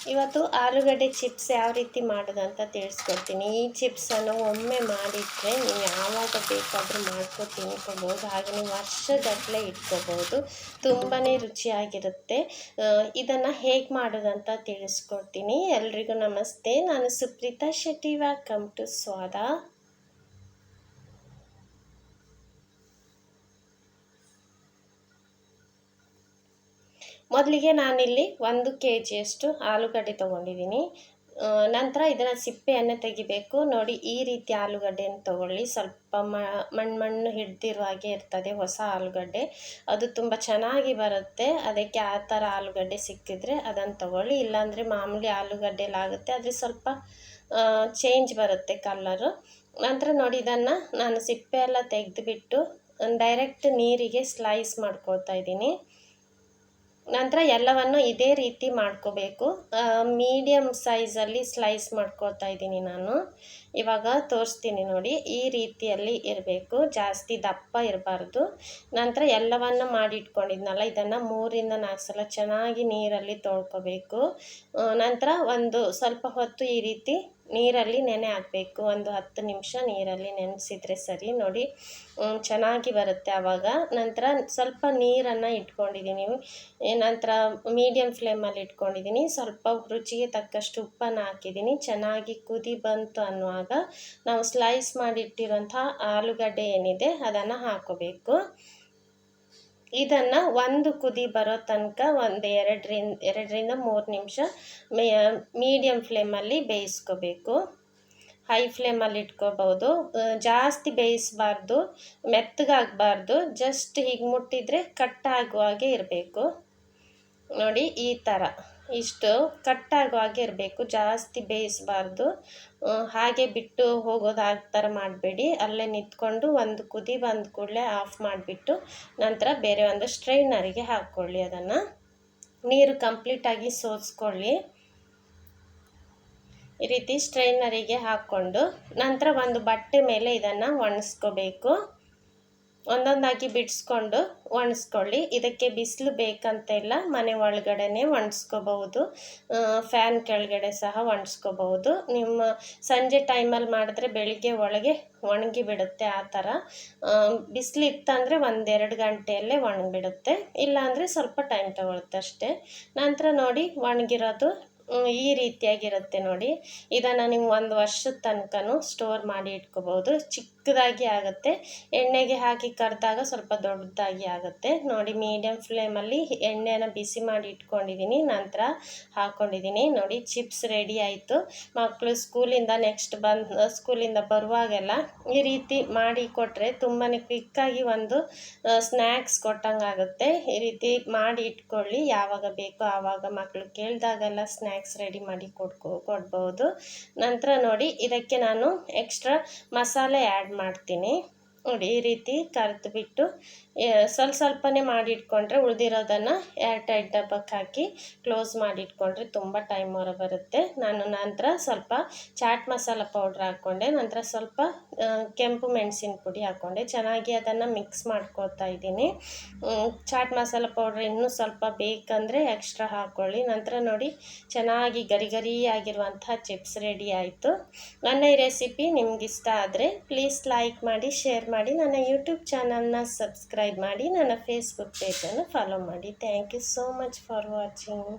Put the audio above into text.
ಇವತ್ತು ಆಲೂಗಡ್ಡೆ ಚಿಪ್ಸ್ ಯಾವ ರೀತಿ ಮಾಡೋದು ಅಂತ ತಿಳಿಸ್ಕೊಡ್ತೀನಿ. ಈ ಚಿಪ್ಸನ್ನು ಒಮ್ಮೆ ಮಾಡಿಟ್ಟರೆ ನೀವು ಯಾವಾಗ ಬೇಕಾದರೂ ಮಾಡ್ಕೊಂಡು ತಿನ್ಕೋಬೋದು. ಹಾಗೆ ನೀವು ವರ್ಷಗಟ್ಟಲೆ ಇಟ್ಕೋಬೋದು. ತುಂಬಾ ರುಚಿಯಾಗಿರುತ್ತೆ. ಇದನ್ನು ಹೇಗೆ ಮಾಡೋದಂತ ತಿಳಿಸ್ಕೊಡ್ತೀನಿ. ಎಲ್ರಿಗೂ ನಮಸ್ತೆ. ನಾನು ಸುಪ್ರೀತಾ ಶೆಟ್ಟಿ. ವೆಲ್ಕಮ್ ಟು ಸ್ವಾದ. ಮೊದಲಿಗೆ ನಾನಿಲ್ಲಿ 1 kgಯಷ್ಟು ಆಲೂಗಡ್ಡೆ ತೊಗೊಂಡಿದ್ದೀನಿ. ನಂತರ ಇದನ್ನು ಸಿಪ್ಪೆಯನ್ನು ತೆಗಿಬೇಕು. ನೋಡಿ, ಈ ರೀತಿ ಆಲೂಗಡ್ಡೆಯನ್ನು ತೊಗೊಳ್ಳಿ. ಸ್ವಲ್ಪ ಮಣ್ಣು ಹಿಡ್ದಿರೋ ಹಾಗೆ ಇರ್ತದೆ ಹೊಸ ಆಲೂಗಡ್ಡೆ. ಅದು ತುಂಬ ಚೆನ್ನಾಗಿ ಬರುತ್ತೆ. ಅದಕ್ಕೆ ಆ ಥರ ಆಲೂಗಡ್ಡೆ ಸಿಕ್ಕಿದ್ರೆ ಅದನ್ನು ತೊಗೊಳ್ಳಿ. ಇಲ್ಲಾಂದರೆ ಮಾಮೂಲಿ ಆಲೂಗಡ್ಡೆಲಾಗುತ್ತೆ, ಆದರೆ ಸ್ವಲ್ಪ ಚೇಂಜ್ ಬರುತ್ತೆ ಕಲ್ಲರು. ನಂತರ ನೋಡಿ, ಇದನ್ನು ನಾನು ಸಿಪ್ಪೆ ಎಲ್ಲ ತೆಗೆದುಬಿಟ್ಟು ಡೈರೆಕ್ಟ್ ನೀರಿಗೆ ಸ್ಲೈಸ್ ಮಾಡ್ಕೊಳ್ತಾ ಇದ್ದೀನಿ. ನಂತರ ಎಲ್ಲವನ್ನು ಇದೇ ರೀತಿ ಮಾಡ್ಕೋಬೇಕು. ಮೀಡಿಯಮ್ ಸೈಜಲ್ಲಿ ಸ್ಲೈಸ್ ಮಾಡ್ಕೊಳ್ತಾ ಇದ್ದೀನಿ ನಾನು. ಇವಾಗ ತೋರಿಸ್ತೀನಿ ನೋಡಿ, ಈ ರೀತಿಯಲ್ಲಿ ಇರಬೇಕು, ಜಾಸ್ತಿ ದಪ್ಪ ಇರಬಾರ್ದು. ನಂತರ ಎಲ್ಲವನ್ನು ಮಾಡಿಟ್ಕೊಂಡಿದ್ನಲ್ಲ, ಇದನ್ನು 3 ರಿಂದ 4 ಸಲ ಚೆನ್ನಾಗಿ ನೀರಲ್ಲಿ ತೊಳ್ಕೊಬೇಕು. ನಂತರ ಸ್ವಲ್ಪ ಹೊತ್ತು ಈ ರೀತಿ ನೀರಲ್ಲಿ ನೆನೆ ಹಾಕಬೇಕು. 10 ನಿಮಿಷ ನೀರಲ್ಲಿ ನೆನೆಸಿದರೆ ಸರಿ. ನೋಡಿ, ಚೆನ್ನಾಗಿ ಬರುತ್ತೆ ಆವಾಗ. ನಂತರ ಸ್ವಲ್ಪ ನೀರನ್ನು ಇಟ್ಕೊಂಡಿದ್ದೀನಿ. ನಂತರ ಮೀಡಿಯಮ್ ಫ್ಲೇಮಲ್ಲಿ ಇಟ್ಕೊಂಡಿದ್ದೀನಿ. ಸ್ವಲ್ಪ ರುಚಿಗೆ ತಕ್ಕಷ್ಟು ಉಪ್ಪನ್ನು ಹಾಕಿದ್ದೀನಿ. ಚೆನ್ನಾಗಿ ಕುದಿ ಬಂತು ಅನ್ನುವಾಗ ನಾವು ಸ್ಲೈಸ್ ಮಾಡಿಟ್ಟಿರೋಂಥ ಆಲೂಗಡ್ಡೆ ಏನಿದೆ ಅದನ್ನು ಹಾಕೋಬೇಕು. ಇದನ್ನು 1 ಕುದಿ ಬರೋ ತನಕ 2 ರಿಂದ 3 ನಿಮಿಷ ಮೀಡಿಯಮ್ ಫ್ಲೇಮಲ್ಲಿ ಬೇಯಿಸ್ಕೋಬೇಕು. ಹೈ ಫ್ಲೇಮಲ್ಲಿ ಇಟ್ಕೋಬೋದು. ಜಾಸ್ತಿ ಬೇಯಿಸಬಾರ್ದು, ಮೆತ್ತಗಾಗಬಾರ್ದು. ಜಸ್ಟ್ ಹೀಗೆ ಮುಟ್ಟಿದರೆ ಕಟ್ಟಾಗುವ ಹಾಗೆ ಇರಬೇಕು. ನೋಡಿ, ಈ ಥರ ಇಷ್ಟು ಕಟ್ಟಾಗುವ ಹಾಗೆ ಇರಬೇಕು. ಜಾಸ್ತಿ ಬೇಯಿಸಬಾರ್ದು. ಹಾಗೆ ಬಿಟ್ಟು ಹೋಗೋದು ಆ ಥರ ಮಾಡಬೇಡಿ. ಅಲ್ಲೇ ನಿಂತ್ಕೊಂಡು 1 ಕುದಿ ಬಂದ ಕೂಡಲೇ ಆಫ್ ಮಾಡಿಬಿಟ್ಟು ನಂತರ ಬೇರೆ ಒಂದು ಸ್ಟ್ರೈನರಿಗೆ ಹಾಕ್ಕೊಳ್ಳಿ. ಅದನ್ನು ನೀರು ಕಂಪ್ಲೀಟಾಗಿ ಸೋಸ್ಕೊಳ್ಳಿ. ಈ ರೀತಿ ಸ್ಟ್ರೈನರಿಗೆ ಹಾಕ್ಕೊಂಡು ನಂತರ ಒಂದು ಬಟ್ಟೆ ಮೇಲೆ ಇದನ್ನು ಒಣಗಿಸ್ಕೋಬೇಕು. ಒಂದೊಂದಾಗಿ ಬಿಡಿಸ್ಕೊಂಡು ಒಣಗಿಸ್ಕೊಳ್ಳಿ. ಇದಕ್ಕೆ ಬಿಸಿಲು ಬೇಕಂತ ಇಲ್ಲ, ಮನೆ ಒಳಗಡೆನೇ ಒಣಗಿಸ್ಕೋಬಹುದು. ಫ್ಯಾನ್ ಕೆಳಗಡೆ ಸಹ ಒಣಗಿಸ್ಕೋಬಹುದು. ನಿಮ್ಮ ಸಂಜೆ ಟೈಮಲ್ಲಿ ಮಾಡಿದ್ರೆ ಬೆಳಿಗ್ಗೆ ಒಳಗೆ ಒಣಗಿ ಬಿಡುತ್ತೆ. ಆ ಥರ ಬಿಸಿಲು ಇತ್ತಂದರೆ 1-2 ಗಂಟೆಯಲ್ಲೇ ಒಣಗಿಬಿಡುತ್ತೆ. ಇಲ್ಲಾಂದರೆ ಸ್ವಲ್ಪ ಟೈಮ್ ತಗೊಳುತ್ತೆ ಅಷ್ಟೇ. ನಂತರ ನೋಡಿ, ಒಣಗಿರೋದು ಈ ರೀತಿಯಾಗಿರುತ್ತೆ. ನೋಡಿ, ಇದನ್ನು ನೀವು 1 ವರ್ಷದ ತನಕನೂ ಸ್ಟೋರ್ ಮಾಡಿ ಇಟ್ಕೋಬೋದು. ಚಿಕ್ಕದಾಗಿ ಆಗುತ್ತೆ. ಎಣ್ಣೆಗೆ ಹಾಕಿ ಕರೆದಾಗ ಸ್ವಲ್ಪ ದೊಡ್ಡದಾಗಿ ಆಗುತ್ತೆ. ನೋಡಿ, ಮೀಡಿಯಮ್ ಫ್ಲೇಮಲ್ಲಿ ಎಣ್ಣೆನ ಬಿಸಿ ಮಾಡಿ ಇಟ್ಕೊಂಡಿದ್ದೀನಿ. ನಂತರ ಹಾಕ್ಕೊಂಡಿದ್ದೀನಿ. ನೋಡಿ, ಚಿಪ್ಸ್ ರೆಡಿ ಆಯಿತು. ಮಕ್ಕಳು ಸ್ಕೂಲಿಂದ ಬರುವಾಗೆಲ್ಲ ಈ ರೀತಿ ಮಾಡಿ ಕೊಟ್ಟರೆ ತುಂಬಾ ಕ್ವಿಕ್ಕಾಗಿ ಒಂದು ಸ್ನ್ಯಾಕ್ಸ್ ಕೊಟ್ಟಂಗಾಗುತ್ತೆ. ಈ ರೀತಿ ಮಾಡಿ ಇಟ್ಕೊಳ್ಳಿ. ಯಾವಾಗ ಬೇಕೋ ಆವಾಗ ಮಕ್ಕಳು ಕೇಳಿದಾಗೆಲ್ಲ ಸ್ನ್ಯಾಕ್ಸ್ ರೆಡಿ ಮಾಡಿ ಕೊಡ್ಬೋದು. ನಂತರ ನೋಡಿ, ಇದಕ್ಕೆ ನಾನು ಎಕ್ಸ್ಟ್ರಾ ಮಸಾಲೆ ಆ್ಯಡ್ ಮಾಡ್ತೀನಿ. ನೋಡಿ, ಈ ರೀತಿ ಕರೆದುಬಿಟ್ಟು ಸ್ವಲ್ಪನೇ ಮಾಡಿಟ್ಕೊಂಡ್ರೆ ಉಳಿದಿರೋದನ್ನು ಏರ್ಟೈಟ್ ಡಬ್ಬಕ್ಕೆ ಹಾಕಿ ಕ್ಲೋಸ್ ಮಾಡಿಟ್ಕೊಂಡ್ರೆ ತುಂಬ ಟೈಮ್ ಬರುತ್ತೆ. ನಾನು ನಂತರ ಸ್ವಲ್ಪ ಚಾಟ್ ಮಸಾಲ ಪೌಡ್ರ್ ಹಾಕ್ಕೊಂಡೆ. ನಂತರ ಸ್ವಲ್ಪ ಕೆಂಪು ಮೆಣಸಿನ ಪುಡಿ ಹಾಕ್ಕೊಂಡೆ. ಚೆನ್ನಾಗಿ ಅದನ್ನು ಮಿಕ್ಸ್ ಮಾಡ್ಕೊಳ್ತಾ ಇದ್ದೀನಿ. ಚಾಟ್ ಮಸಾಲ ಪೌಡ್ರ್ ಇನ್ನೂ ಸ್ವಲ್ಪ ಬೇಕಂದರೆ ಎಕ್ಸ್ಟ್ರಾ ಹಾಕ್ಕೊಳ್ಳಿ. ನಂತರ ನೋಡಿ, ಚೆನ್ನಾಗಿ ಗರಿ ಆಗಿರುವಂಥ ಚಿಪ್ಸ್ ರೆಡಿ ಆಯಿತು. ನನ್ನ ಈ ರೆಸಿಪಿ ನಿಮಗಿಷ್ಟ ಆದರೆ ಪ್ಲೀಸ್ ಲೈಕ್ ಮಾಡಿ, ಶೇರ್ ಮಾಡಿ, ನನ್ನ ಯೂಟ್ಯೂಬ್ ಚಾನಲ್ನ ಸಬ್ಸ್ಕ್ರೈಬ್ ಮಾಡಿ, ನನ್ನ ಫೇಸ್ಬುಕ್ ಪೇಜನ್ನು ಫಾಲೋ ಮಾಡಿ. Thank you so much for watching.